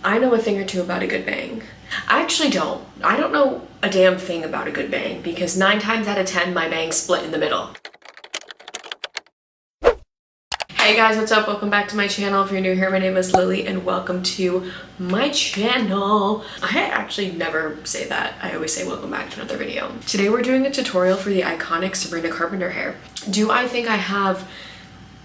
I know a thing or two about a good bang. I actually don't. I don't know a damn thing about a good bang because 9 times out of 10 my bangs split in the middle. Hey guys, what's up? Welcome back to my channel. If you're new here, my name is Lily and welcome to my channel. I actually never say that. I always say welcome back to another video. Today we're doing a tutorial for the iconic Sabrina Carpenter hair. Do I think I have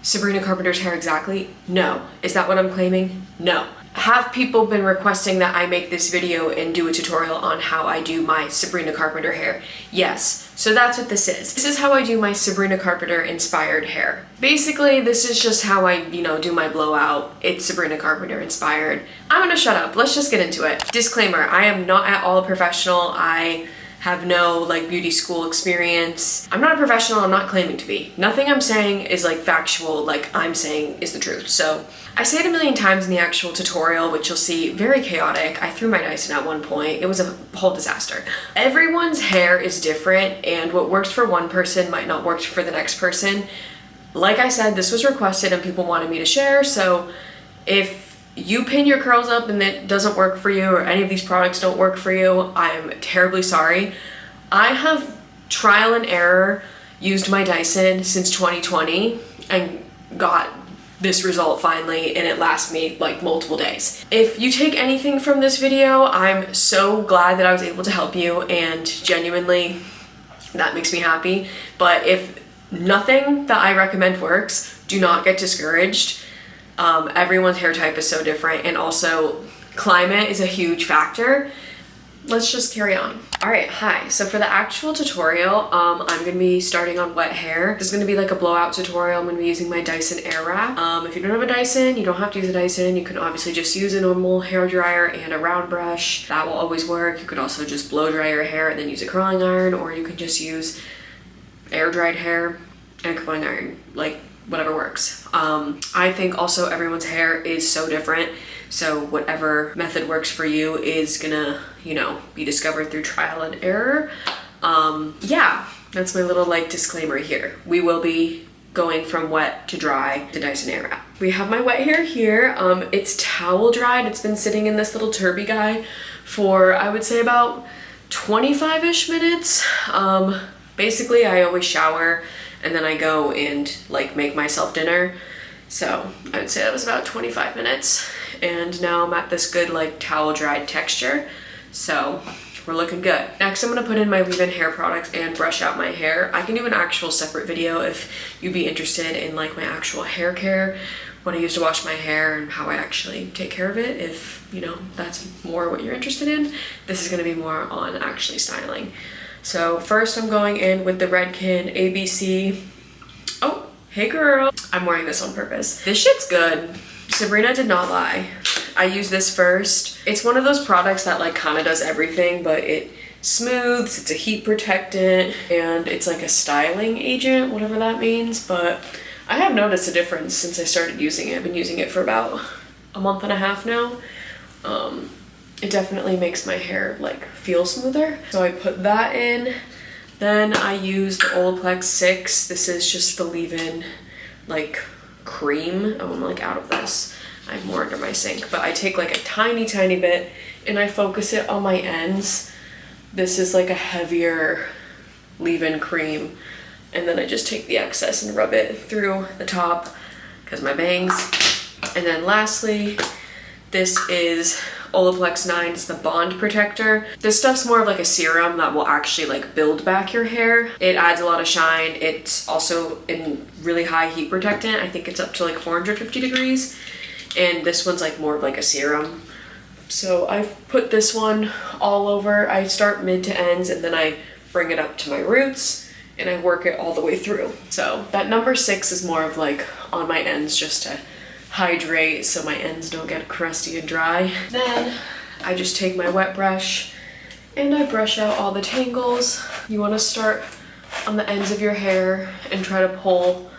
Sabrina Carpenter's hair exactly? No. Is that what I'm claiming? No. Have people been requesting that I make this video and do a tutorial on how I do my Sabrina Carpenter hair? Yes. So that's what this is. This is how I do my Sabrina Carpenter inspired hair. Basically, this is just how I, do my blowout. It's Sabrina Carpenter inspired. I'm gonna shut up. Let's just get into it. Disclaimer, I am not at all a professional. I have no beauty school experience. I'm not a professional, I'm not claiming to be. Nothing I'm saying is factual, I'm saying is the truth. So I say it a million times in the actual tutorial, which you'll see very chaotic. I threw my Dyson at one point. It was a whole disaster. Everyone's hair is different and what works for one person might not work for the next person. Like I said, this was requested and people wanted me to share. So if you pin your curls up and it doesn't work for you or any of these products don't work for you, I'm terribly sorry. I have trial and error used my Dyson since 2020 and got this result finally, and it lasts me multiple days. If you take anything from this video, I'm so glad that I was able to help you, and genuinely that makes me happy. But if nothing that I recommend works, do not get discouraged. Everyone's hair type is so different, and also climate is a huge factor. Let's just carry on. All right, hi. So for the actual tutorial, I'm gonna be starting on wet hair. This is gonna be a blowout tutorial. I'm gonna be using my Dyson Airwrap. If you don't have a Dyson, you don't have to use a Dyson. You can obviously just use a normal hair dryer and a round brush. That will always work. You could also just blow dry your hair and then use a curling iron, or you could just use air dried hair and a curling iron, whatever works. I think also everyone's hair is so different, so whatever method works for you is gonna, be discovered through trial and error. Yeah, that's my little disclaimer here. We will be going from wet to dry to Dyson Airwrap. We have my wet hair here. It's towel dried. It's been sitting in this little turby guy for, I would say, about 25-ish minutes. Basically, I always shower and then I go and make myself dinner. So I would say that was about 25 minutes. And now I'm at this good towel dried texture. So we're looking good. Next, I'm gonna put in my leave-in hair products and brush out my hair. I can do an actual separate video if you'd be interested in my actual hair care, what I use to wash my hair and how I actually take care of it. If that's more what you're interested in, this is gonna be more on actually styling. So first I'm going in with the Redken ABC. Oh, hey girl. I'm wearing this on purpose. This shit's good. Sabrina did not lie. I use this first. It's one of those products that kind of does everything, but it smooths, it's a heat protectant, and it's a styling agent, whatever that means. But I have noticed a difference since I started using it. I've been using it for about a month and a half now. It definitely makes my hair feel smoother. So I put that in. Then I use the Olaplex 6. This is just the leave-in cream. I'm out of this. I have more under my sink, but I take a tiny bit and I focus it on my ends. This is a heavier leave-in cream, and then I just take the excess and rub it through the top because my bangs. And then lastly, this is Olaplex 9, it's the Bond Protector. This stuff's more of a serum that will actually build back your hair. It adds a lot of shine. It's also in really high heat protectant. I think it's up to 450 degrees. And this one's more of a serum. So I've put this one all over. I start mid to ends and then I bring it up to my roots and I work it all the way through. So that number 6 is more of on my ends just to hydrate so my ends don't get crusty and dry. Then I just take my wet brush and I brush out all the tangles. You want to start on the ends of your hair and try to pull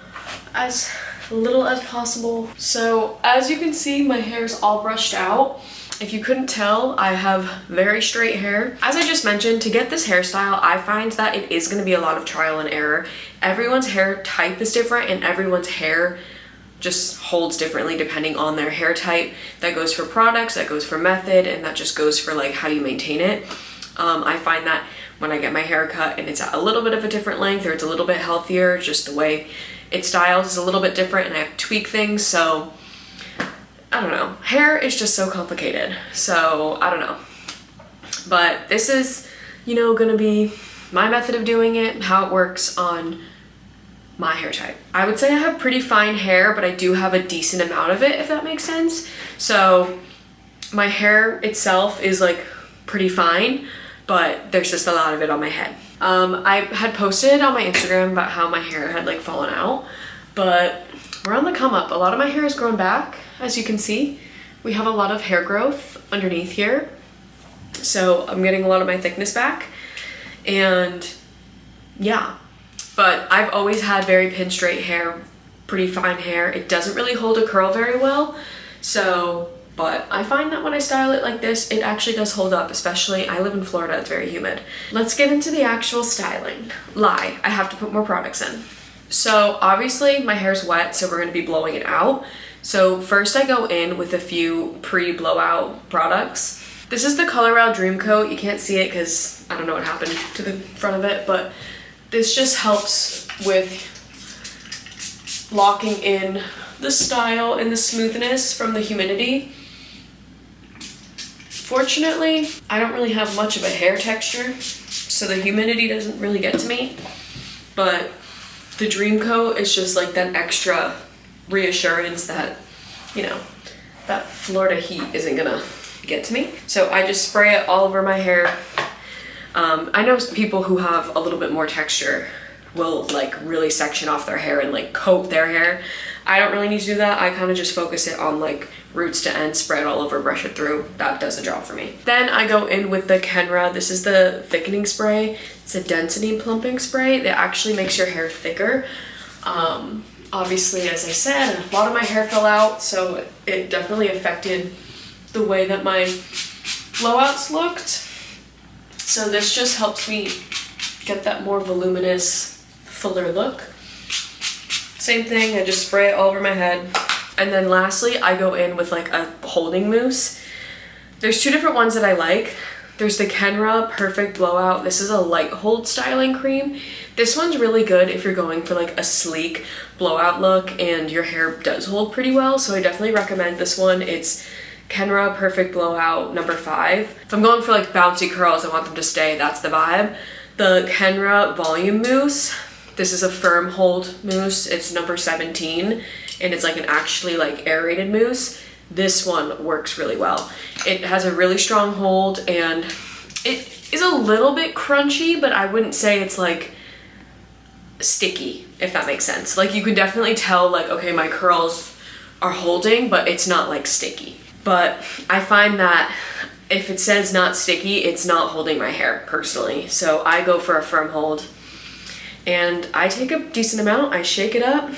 as little as possible. So as you can see, my hair's all brushed out. If you couldn't tell, I have very straight hair. As I just mentioned, to get this hairstyle, I find that it is going to be a lot of trial and error. Everyone's hair type is different and everyone's hair just holds differently depending on their hair type. That goes for products, that goes for method, and that just goes for like how you maintain it. I find that when I get my hair cut and it's at a little bit of a different length, or it's a little bit healthier, just the way it styles is a little bit different, and I have to tweak things. So I don't know, hair is just so complicated, so I don't know. But this is, you know, gonna be my method of doing it, how it works on my hair type. I would say I have pretty fine hair, but I do have a decent amount of it, if that makes sense. So my hair itself is like pretty fine, but there's just a lot of it on my head. I had posted on my Instagram about how my hair had like fallen out, but we're on the come up. A lot of my hair has grown back, as you can see. We have a lot of hair growth underneath here. So I'm getting a lot of my thickness back, and yeah. But I've always had very pin straight hair, pretty fine hair. It doesn't really hold a curl very well. So, but I find that when I style it like this, it actually does hold up, especially I live in Florida, it's very humid. Let's get into the actual styling. Lie, I have to put more products in. So obviously my hair's wet, so we're gonna be blowing it out. So first I go in with a few pre-blowout products. This is the Color Wow Dream Coat. You can't see it because I don't know what happened to the front of it, but this just helps with locking in the style and the smoothness from the humidity. Fortunately, I don't really have much of a hair texture, so the humidity doesn't really get to me, but the Dream Coat is just like that extra reassurance that, you know, that Florida heat isn't gonna get to me. So I just spray it all over my hair. I know people who have a little bit more texture will like really section off their hair and like coat their hair. I don't really need to do that. I kind of just focus it on like roots to end, spread all over, brush it through. That does the job for me. Then I go in with the Kenra. This is the thickening spray. It's a density plumping spray that actually makes your hair thicker. Obviously, as I said, a lot of my hair fell out, so it definitely affected the way that my blowouts looked. So this just helps me get that more voluminous, fuller look. Same thing, I just spray it all over my head. And then lastly, I go in with like a holding mousse. There's two different ones that I like. There's the Kenra Perfect Blowout. This is a light hold styling cream. This one's really good if you're going for like a sleek blowout look and your hair does hold pretty well. So I definitely recommend this one. It's Kenra Perfect Blowout number 5. If I'm going for like bouncy curls, I want them to stay, that's the vibe. The Kenra Volume Mousse, this is a firm hold mousse. It's number 17, and it's like an actually like aerated mousse. This one works really well. It has a really strong hold, and it is a little bit crunchy, but I wouldn't say it's like sticky, if that makes sense. Like you can definitely tell like, okay, my curls are holding, but it's not like sticky. But I find that if it says not sticky, it's not holding my hair personally. So I go for a firm hold, and I take a decent amount, I shake it up, and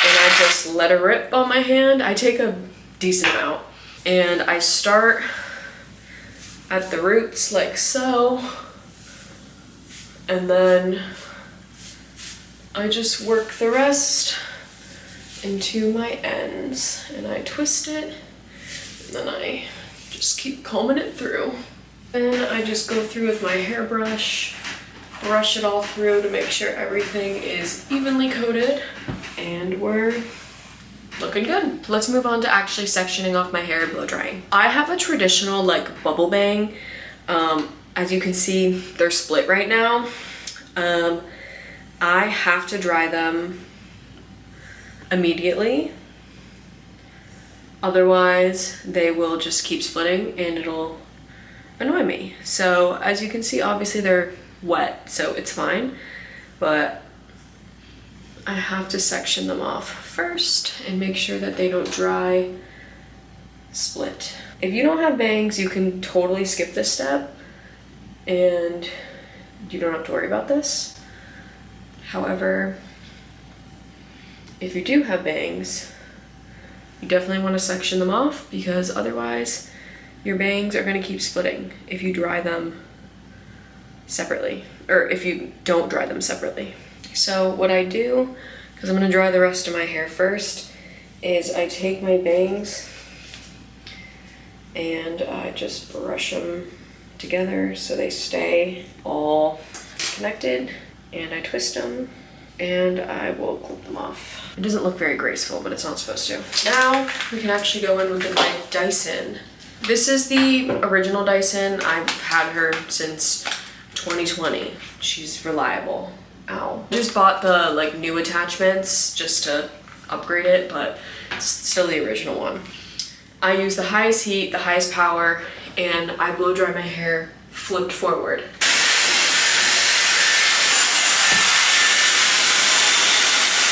I just let it rip on my hand. I take a decent amount, and I start at the roots like so, and then I just work the rest into my ends, and I twist it, and then I just keep combing it through. Then I just go through with my hairbrush, brush it all through to make sure everything is evenly coated, and we're looking good. Let's move on to actually sectioning off my hair and blow drying. I have a traditional like bubble bang. As you can see, they're split right now. I have to dry them immediately, otherwise they will just keep splitting and it'll annoy me. So as you can see, obviously they're wet, so it's fine, but I have to section them off first and make sure that they don't dry split. If you don't have bangs, you can totally skip this step and you don't have to worry about this. However, if you do have bangs, you definitely want to section them off, because otherwise your bangs are going to keep splitting if you dry them separately, or if you don't dry them separately. So what I do because I'm gonna dry the rest of my hair first, is I take my bangs and I just brush them together so they stay all connected, and I twist them and I will clip them off. It doesn't look very graceful, but it's not supposed to. Now we can actually go in with my Dyson. This is the original Dyson. I've had her since 2020. She's reliable. Ow. Just bought the like new attachments just to upgrade it, but it's still the original one. I use the highest heat, the highest power, and I blow dry my hair flipped forward.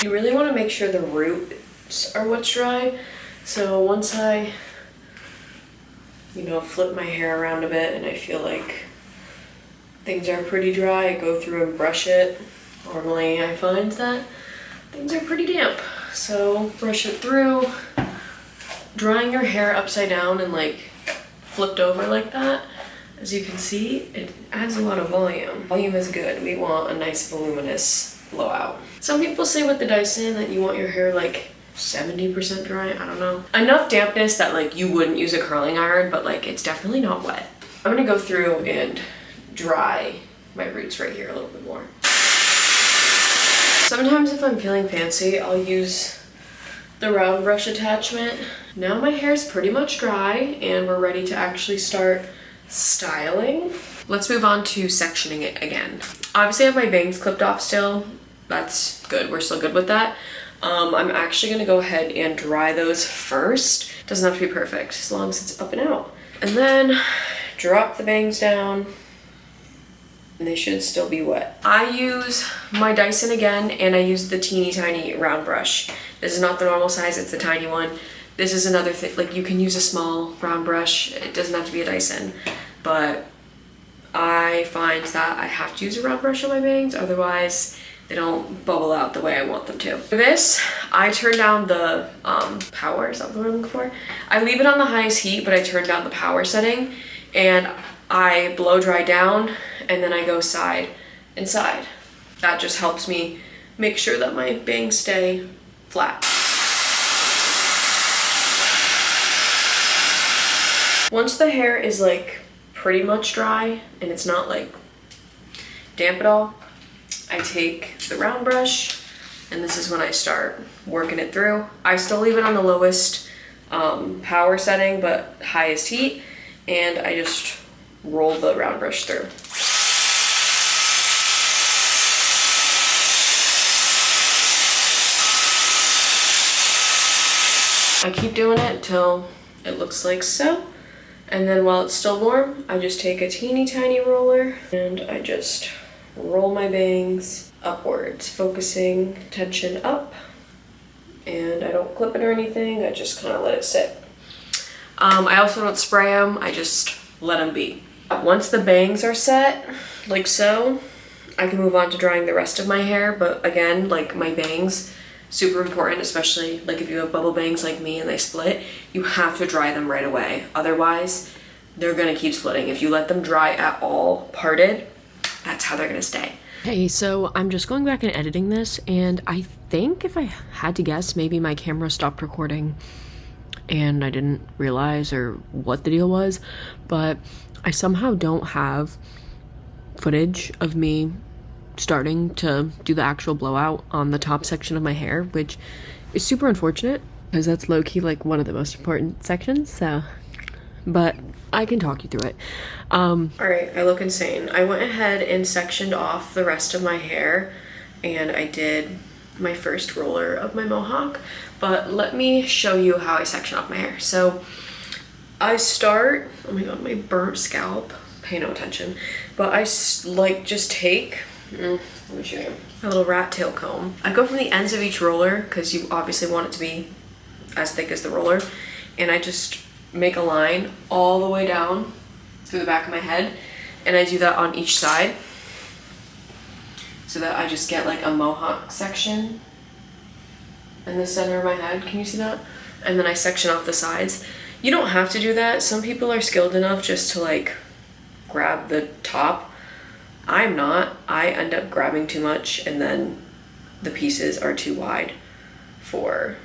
You really want to make sure the roots are what's dry. So once I, flip my hair around a bit and I feel like things are pretty dry, I go through and brush it. Normally I find that things are pretty damp. So brush it through. Drying your hair upside down and like flipped over like that, as you can see, it adds a lot of volume. Volume is good. We want a nice voluminous blowout. Some people say with the Dyson that you want your hair like 70% dry. I don't know. Enough dampness that like you wouldn't use a curling iron, but like it's definitely not wet. I'm gonna go through and dry my roots right here a little bit more. Sometimes if I'm feeling fancy, I'll use the round brush attachment. Now my hair is pretty much dry and we're ready to actually start styling. Let's move on to sectioning it again. Obviously I have my bangs clipped off still. That's good. We're still good with that. I'm actually gonna go ahead and dry those first. Doesn't have to be perfect, as long as it's up and out. And then drop the bangs down, and they should still be wet. I use my Dyson again, and I use the teeny tiny round brush. This is not the normal size, it's the tiny one. This is another thing, like you can use a small round brush. It doesn't have to be a Dyson, but I find that I have to use a round brush on my bangs, otherwise they don't bubble out the way I want them to. For this, I turn down the power, is that what I'm looking for? I leave it on the highest heat, but I turn down the power setting, and I blow dry down, and then I go side and side. That just helps me make sure that my bangs stay flat. Once the hair is like pretty much dry and it's not like damp at all, I take the round brush, and this is when I start working it through. I still leave it on the lowest power setting, but highest heat, and I just roll the round brush through. I keep doing it until it looks like so. And then while it's still warm, I just take a teeny tiny roller and I just roll my bangs upwards, focusing tension up. And I don't clip it or anything, I just kind of let it sit. I also don't spray them, I just let them be. Once the bangs are set, like so, I can move on to drying the rest of my hair. But again, like my bangs, super important, especially like if you have bubble bangs like me and they split, you have to dry them right away. Otherwise, they're gonna keep splitting. If you let them dry at all parted, that's how they're gonna stay. Hey, so I'm just going back and editing this, and I think if I had to guess, maybe my camera stopped recording and I didn't realize or what the deal was, but I somehow don't have footage of me starting to do the actual blowout on the top section of my hair, which is super unfortunate because that's low-key like one of the most important sections, so, but I can talk you through it. All right, I look insane. I went ahead and sectioned off the rest of my hair, and I did my first roller of my mohawk, but let me show you how I section off my hair. So I start, oh my god, my burnt scalp, pay no attention, but I like just take, let me show you, my little rat tail comb. I go from the ends of each roller, because you obviously want it to be as thick as the roller, and I just make a line all the way down through the back of my head, and I do that on each side so that I just get like a mohawk section in the center of my head. Can you see that? And then I section off the sides. You don't have to do that. Some people are skilled enough just to like grab the top. I'm not. I end up grabbing too much and then the pieces are too wide for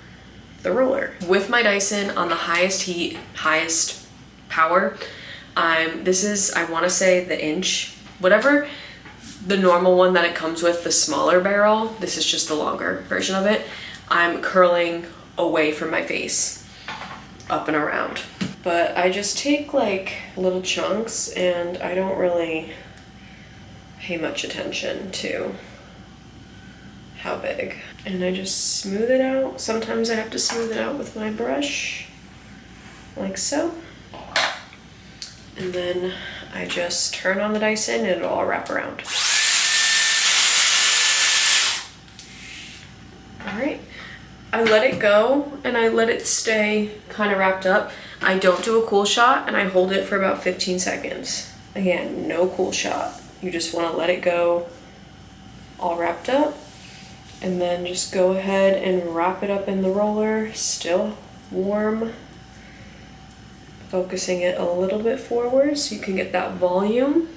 the roller. With my Dyson on the highest heat, highest power, this is, I want to say the inch, whatever the normal one that it comes with, the smaller barrel, this is just the longer version of it. I'm curling away from my face, up and around. But I just take like little chunks and I don't really pay much attention to how big. And I just smooth it out. Sometimes I have to smooth it out with my brush, like so. And then I just turn on the Dyson and it'll all wrap around. All right, I let it go and I let it stay kind of wrapped up. I don't do a cool shot and I hold it for about 15 seconds. Again, no cool shot. You just want to let it go all wrapped up and then just go ahead and wrap it up in the roller, still warm. Focusing it a little bit forward so you can get that volume.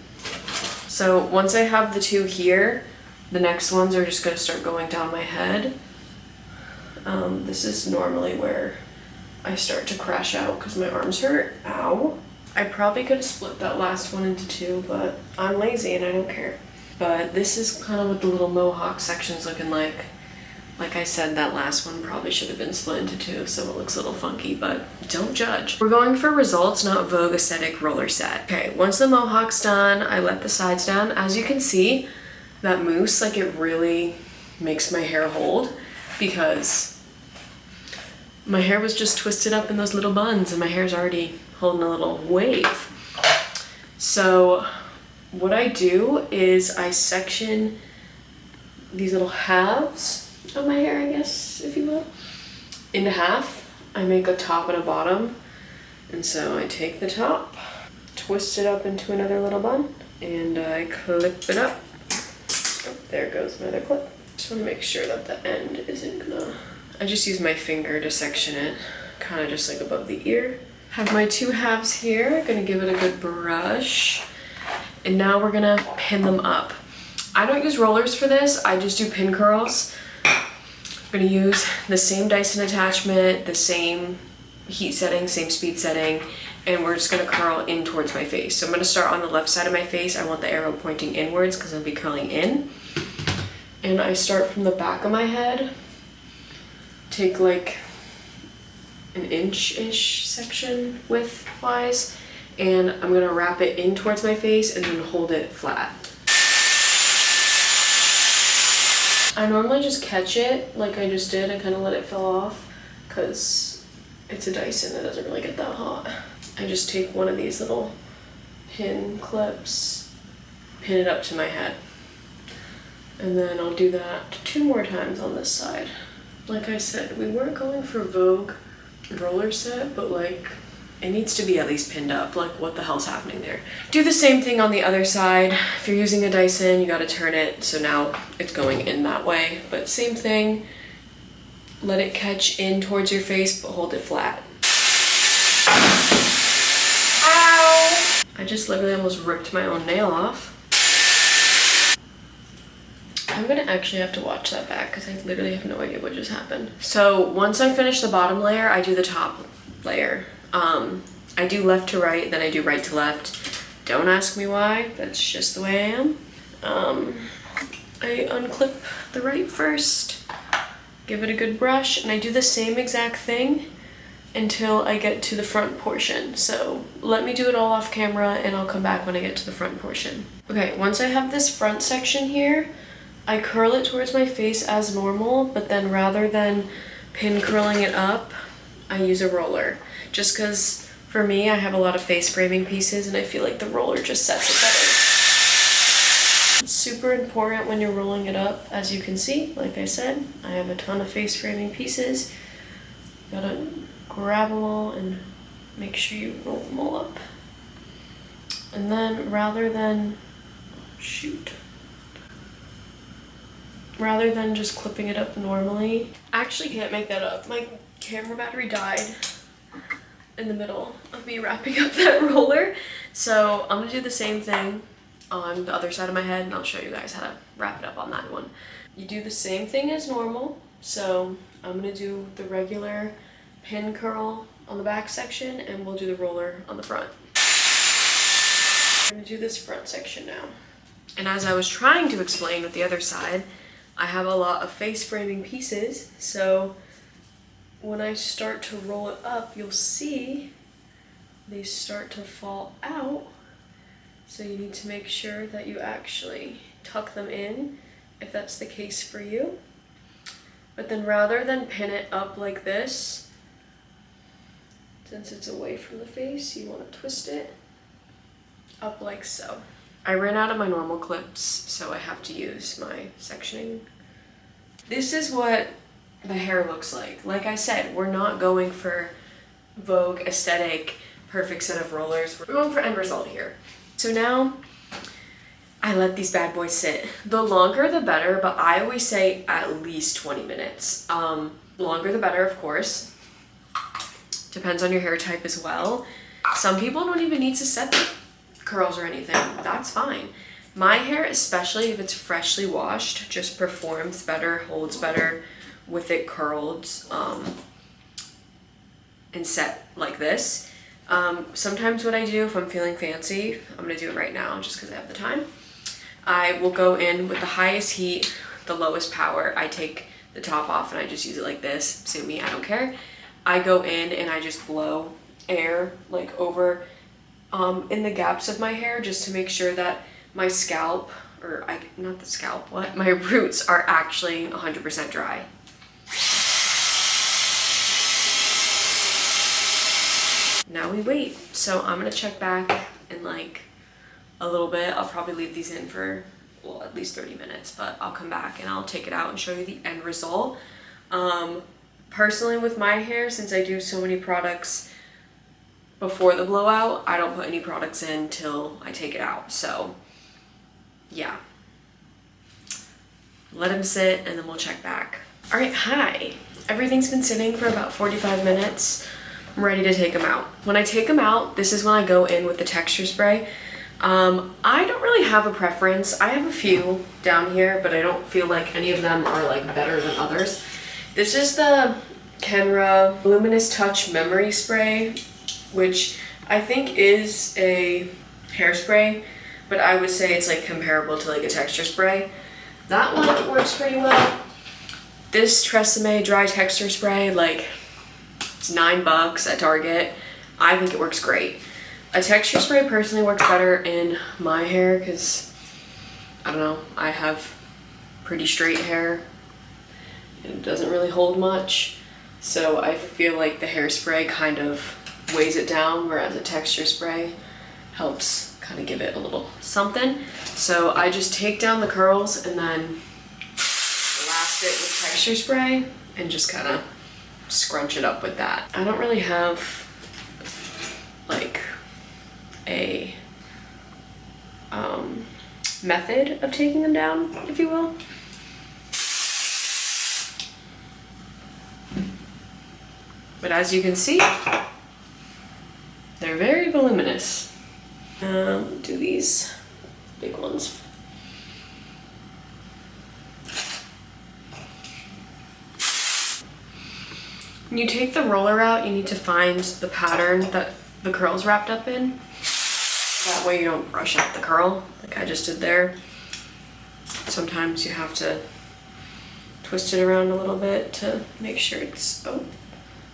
So once I have the two here, the next ones are just going to start going down my head. This is normally where I start to crash out because my arms hurt. Ow. I probably could have split that last one into two, but I'm lazy and I don't care. But this is kind of what the little mohawk section's looking like. Like I said, that last one probably should have been split into two, so it looks a little funky, but don't judge. We're going for results, not Vogue aesthetic roller set. Okay, once the mohawk's done, I let the sides down. As you can see, that mousse, like it really makes my hair hold because my hair was just twisted up in those little buns and my hair's already holding a little wave. So what I do is I section these little halves of my hair, I guess, if you will, into half. I make a top and a bottom. And so I take the top, twist it up into another little bun, and I clip it up. Oh, there goes another clip. Just want to make sure that the end isn't gonna... I just use my finger to section it, kind of just like above the ear. Have my two halves here, gonna give it a good brush. And now we're gonna pin them up. I don't use rollers for this, I just do pin curls. I'm gonna use the same Dyson attachment, the same heat setting, same speed setting, and we're just gonna curl in towards my face. So I'm gonna start on the left side of my face. I want the arrow pointing inwards because I'll be curling in. And I start from the back of my head, take like an inch-ish section width-wise, and I'm gonna wrap it in towards my face and then hold it flat. I normally just catch it like I just did and kind of let it fall off because it's a Dyson that doesn't really get that hot. I just take one of these little pin clips, pin it up to my head, and then I'll do that 2 more times on this side. Like I said, we weren't going for Vogue roller set, but like it needs to be at least pinned up. Like what the hell's happening there? Do the same thing on the other side. If you're using a Dyson, you gotta turn it so now it's going in that way. But same thing, let it catch in towards your face, but hold it flat. Ow! I just literally almost ripped my own nail off. I'm gonna actually have to watch that back because I literally have no idea what just happened. So once I finish the bottom layer, I do the top layer. I do left to right, then I do right to left. Don't ask me why, that's just the way I am. I unclip the right first, give it a good brush, and I do the same exact thing until I get to the front portion. So let me do it all off camera and I'll come back when I get to the front portion. Okay, once I have this front section here, I curl it towards my face as normal, but then rather than pin curling it up, I use a roller. Just because for me, I have a lot of face framing pieces and I feel like the roller just sets it better. It's super important when you're rolling it up, as you can see, like I said, I have a ton of face framing pieces. You gotta grab them all and make sure you roll them all up. And then rather than just clipping it up normally, I actually can't make that up. My camera battery died in the middle of me wrapping up that roller. So I'm gonna do the same thing on the other side of my head and I'll show you guys how to wrap it up on that one. You do the same thing as normal. So I'm gonna do the regular pin curl on the back section and we'll do the roller on the front. I'm gonna do this front section now. And as I was trying to explain with the other side, I have a lot of face framing pieces, so when I start to roll it up, you'll see they start to fall out. So you need to make sure that you actually tuck them in if that's the case for you. But then rather than pin it up like this, since it's away from the face, you want to twist it up like so. I ran out of my normal clips, so I have to use my sectioning. This is what the hair looks like. Like I said, we're not going for Vogue aesthetic, perfect set of rollers. We're going for end result here. So now I let these bad boys sit. The longer the better, but I always say at least 20 minutes. Longer the better, of course. Depends on your hair type as well. Some people don't even need to set the curls or anything. That's fine. My hair, especially if it's freshly washed, just performs better, holds better with it curled and set like this. Sometimes what I do if I'm feeling fancy, I'm gonna do it right now just because I have the time. I will go in with the highest heat, the lowest power. I take the top off and I just use it like this. Sue me, I don't care. I go in and I just blow air like over in the gaps of my hair just to make sure that my scalp, or not the scalp, my roots are actually 100% dry. Now we wait. So I'm gonna check back in like a little bit. I'll probably leave these in for, well, at least 30 minutes, but I'll come back and I'll take it out and show you the end result. Personally with my hair, since I do so many products before the blowout, I don't put any products in till I take it out. So yeah, let them sit and then we'll check back. All right, hi. Everything's been sitting for about 45 minutes. I'm ready to take them out. When I take them out, this is when I go in with the texture spray. I don't really have a preference. I have a few down here, but I don't feel like any of them are like better than others. This is the Kenra Luminous Touch Memory Spray, which I think is a hairspray, but I would say it's like comparable to like a texture spray. That one works pretty well. This Tresemme Dry Texture Spray, like it's $9 at Target. I think it works great. A texture spray personally works better in my hair because, I don't know, I have pretty straight hair and it doesn't really hold much. So I feel like the hairspray kind of weighs it down, whereas a texture spray helps kind of give it a little something. So I just take down the curls and then blast it with texture spray and just kind of scrunch it up with that. I don't really have like a method of taking them down, if you will. But as you can see, they're very voluminous. Do these big ones. When you take the roller out, you need to find the pattern that the curl's wrapped up in. That way you don't brush out the curl, like I just did there. Sometimes you have to twist it around a little bit to make sure it's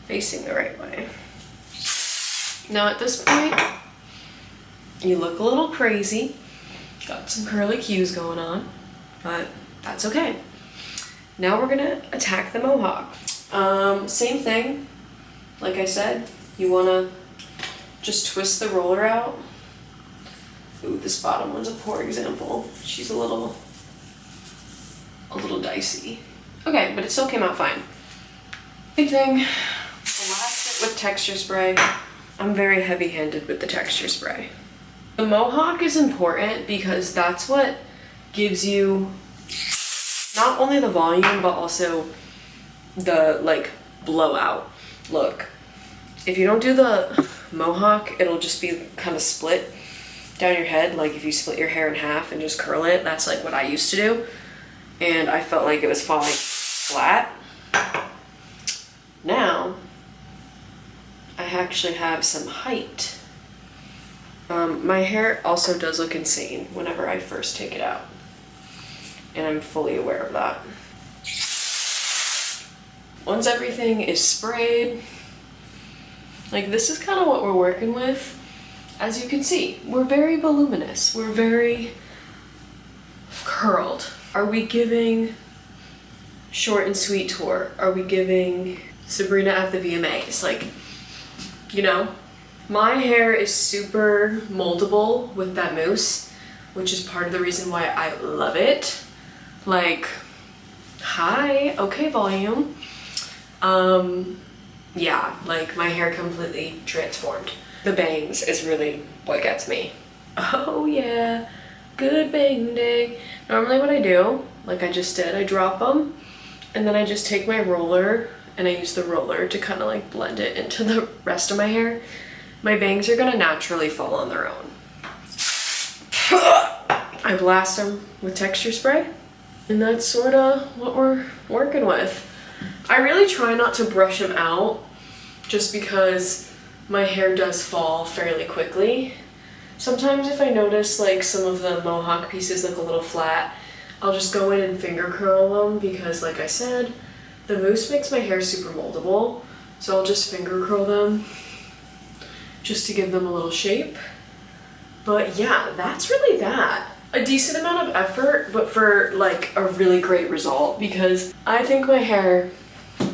facing the right way. Now at this point, you look a little crazy. Got some curly cues going on, but that's okay. Now we're gonna attack the mohawk. Same thing, like I said, you wanna just twist the roller out. Ooh, this bottom one's a poor example. She's a little dicey. Okay, but it still came out fine. Big thing, blast it with texture spray. I'm very heavy-handed with the texture spray. The mohawk is important because that's what gives you not only the volume, but also the like blowout look. If you don't do the mohawk, it'll just be kind of split down your head. Like if you split your hair in half and just curl it, that's like what I used to do. and I felt like it was falling flat. Now, I actually have some height. My hair also does look insane whenever I first take it out, and I'm fully aware of that. Once everything is sprayed, like this is kind of what we're working with. As you can see, we're very voluminous. We're very curled. Are we giving short and sweet tour? Are we giving Sabrina at the VMAs? Like, you know, my hair is super moldable with that mousse, which is part of the reason why I love it. Like, hi, okay, volume. Yeah, like my hair completely transformed. The bangs is really what gets me. Oh yeah, good bang day. Normally what I do, like I just did, I drop them and then I just take my roller and I use the roller to kind of like blend it into the rest of my hair. My bangs are gonna naturally fall on their own. I blast them with texture spray, and that's sort of what we're working with. I really try not to brush them out just because my hair does fall fairly quickly. Sometimes if I notice like some of the mohawk pieces look a little flat, I'll just go in and finger curl them because like I said, the mousse makes my hair super moldable. So I'll just finger curl them just to give them a little shape. But yeah, that's really that. A decent amount of effort, but for like a really great result because I think my hair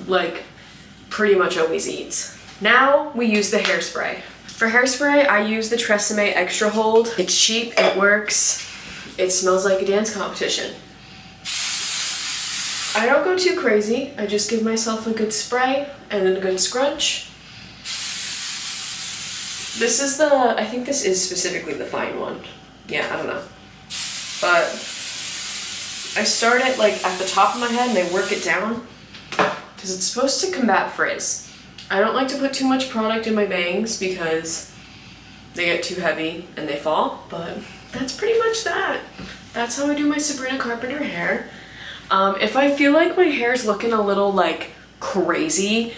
like pretty much always eats. Now we use the hairspray. For hairspray, I use the Tresemme Extra Hold. It's cheap, it works, it smells like a dance competition. I don't go too crazy, I just give myself a good spray and then a good scrunch. This is I think this is specifically the fine one. Yeah, I don't know. But I start it like at the top of my head and I work it down because it's supposed to combat frizz. I don't like to put too much product in my bangs because they get too heavy and they fall, but that's pretty much that. That's how I do my Sabrina Carpenter hair. If I feel like my hair's looking a little like crazy,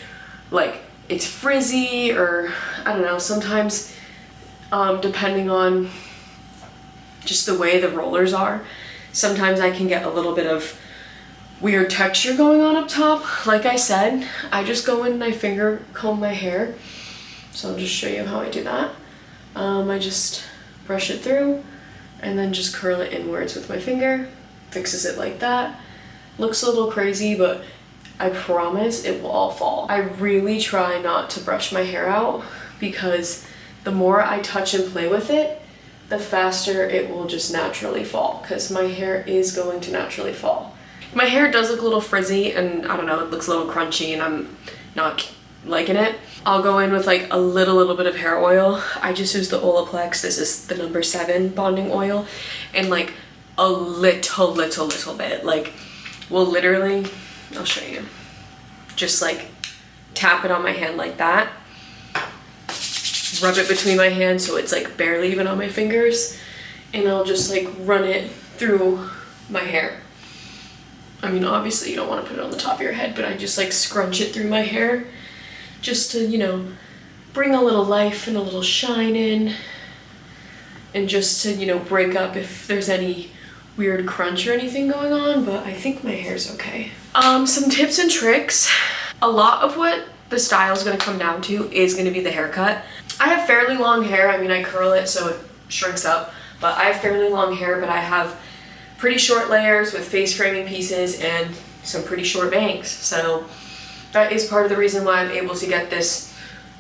like it's frizzy or I don't know, sometimes depending on just the way the rollers are, sometimes I can get a little bit of weird texture going on up top. Like I said, I just go in and I finger comb my hair. So I'll just show you how I do that. I just brush it through and then just curl it inwards with my finger. Fixes it like that. Looks a little crazy, but I promise it will all fall. I really try not to brush my hair out because the more I touch and play with it, the faster it will just naturally fall because my hair is going to naturally fall. My hair does look a little frizzy and I don't know, it looks a little crunchy and I'm not liking it. I'll go in with like a little bit of hair oil. I just use the Olaplex. This is the number 7 bonding oil, and like a little bit. Like we'll literally, I'll show you. Just like tap it on my hand like that. Rub it between my hands so it's like barely even on my fingers, and I'll just like run it through my hair. I mean, obviously you don't want to put it on the top of your head, but I just like scrunch it through my hair just to, you know, bring a little life and a little shine in, and just to, you know, break up if there's any weird crunch or anything going on, but I think my hair's okay. Some tips and tricks. A lot of what the style is going to come down to is going to be the haircut. I have fairly long hair. I mean, I curl it so it shrinks up, but I have fairly long hair, but I have pretty short layers with face framing pieces and some pretty short bangs. So that is part of the reason why I'm able to get this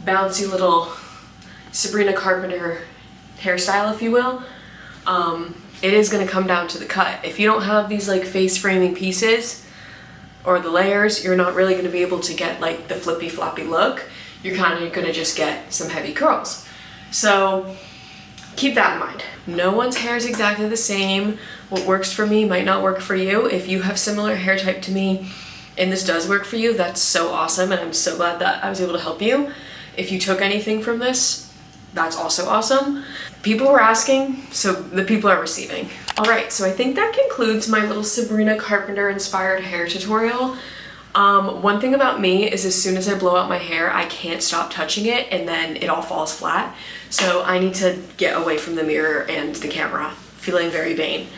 bouncy little Sabrina Carpenter hairstyle, if you will. It is going to come down to the cut. If you don't have these like face framing pieces or the layers, you're not really going to be able to get like the flippy floppy look. You're kind of going to just get some heavy curls. So keep that in mind. No one's hair is exactly the same. What works for me might not work for you. If you have similar hair type to me and this does work for you, that's so awesome, and I'm so glad that I was able to help you. If you took anything from this, that's also awesome. People were asking, so the people are receiving. Alright, so I think that concludes my little Sabrina Carpenter inspired hair tutorial. One thing about me is as soon as I blow out my hair, I can't stop touching it and then it all falls flat. So I need to get away from the mirror and the camera, feeling very vain.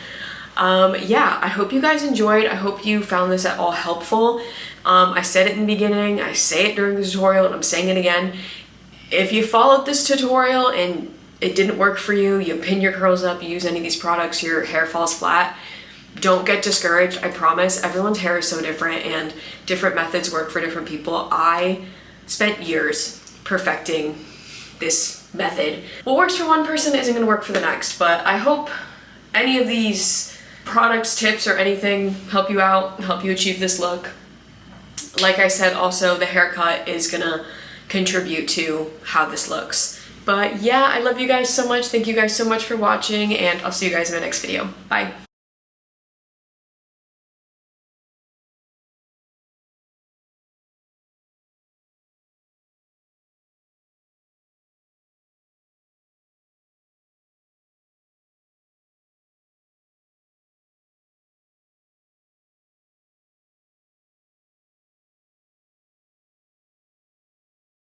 Yeah, I hope you guys enjoyed. I hope you found this at all helpful. I said it in the beginning, I say it during the tutorial, and I'm saying it again. If you followed this tutorial and it didn't work for you, you pin your curls up, you use any of these products, your hair falls flat, don't get discouraged. I promise everyone's hair is so different and different methods work for different people. I spent years perfecting this method. What works for one person isn't gonna work for the next, but I hope any of these products, tips, or anything help you out, help you achieve this look. Like I said, also the haircut is gonna contribute to how this looks. But yeah, I love you guys so much. Thank you guys so much for watching, and I'll see you guys in my next video. Bye.